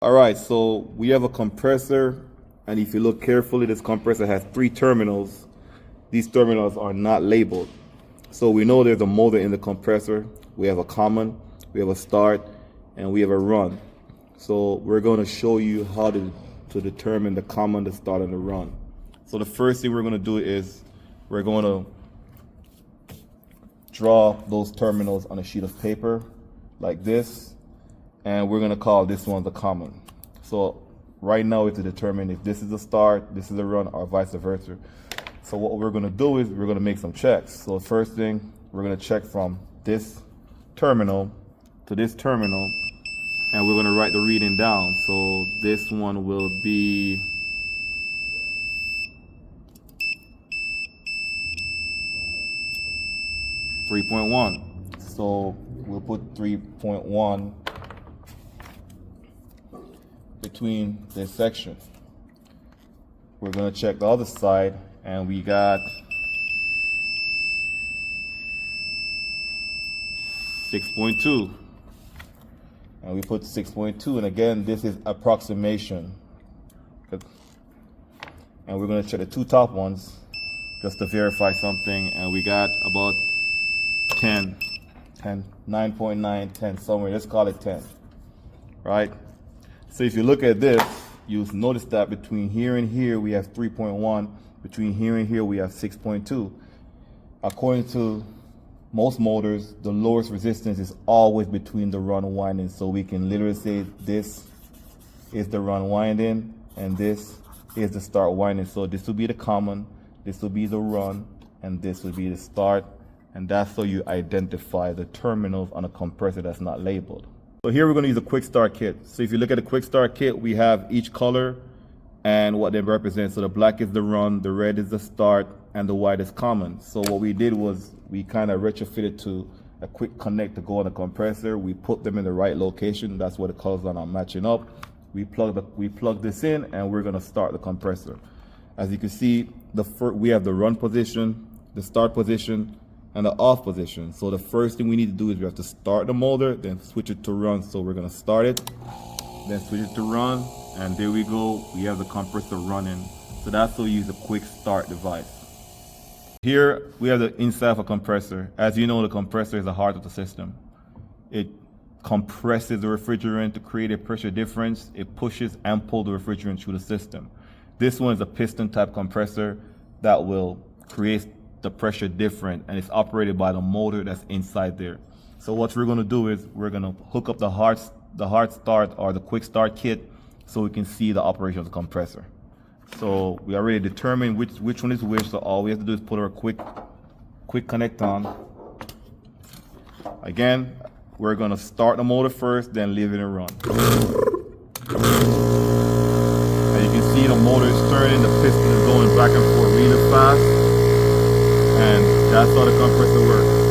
All right, so we have a compressor, and if you look carefully, this compressor has 3 terminals. These terminals are not labeled. So we know there's a motor in the compressor. We have a common, we have a start, and we have a run. So we're going to show you how to determine the common, the start, and the run. So the first thing we're going to do is we're going to draw those terminals on a sheet of paper like this, and we're going to call this one the common. So right now we have to determine if this is the start, this is the run, or vice versa. So what we're going to do is we're going to make some checks. So the first thing, we're going to check from this terminal to this terminal, and we're going to write the reading down. So this one will be 3.1. So we'll put 3.1 between this section. We're going to check the other side, and we got 6.2. And we put 6.2, and again, this is approximation. And we're going to check the 2 top ones just to verify something, and we got about 10, 9.9, 10 somewhere. Let's call it 10, right? So if you look at this, you'll notice that between here and here we have 3.1. Between here and here we have 6.2. According to most motors, the lowest resistance is always between the run winding. So we can literally say this is the run winding and this is the start winding. So this will be the common, this will be the run, and this will be the start. And that's so you identify the terminals on a compressor that's not labeled. So here we're going to use a quick start kit. So if you look at the quick start kit, we have each color and what they represent. So the black is the run, the red is the start, and the white is common. So what we did was we kind of retrofitted to a quick connect to go on the compressor. We put them in the right location. That's what the colors are matching up. We plug this in, and we're going to start the compressor. As you can see, we have the run position, the start position, and the off position. So the first thing we need to do is we have to start the motor, then switch it to run. So we're going to start it, then switch it to run, and there we go. We have the compressor running. So that's how we use a quick start device. Here we have the inside of a compressor. As you know, the compressor is the heart of the system. It compresses the refrigerant to create a pressure difference. It pushes and pulls the refrigerant through the system. This one is a piston type compressor that will create the pressure different, and it's operated by the motor that's inside there. So what we're going to do is we're going to hook up the hard start or the quick start kit so we can see the operation of the compressor. So we already determined which one is which, so all we have to do is put our quick connect on. Again, we're going to start the motor first, then leave it and run. And you can see the motor is turning, the piston is going back and forth really fast. And that's how the compressor works.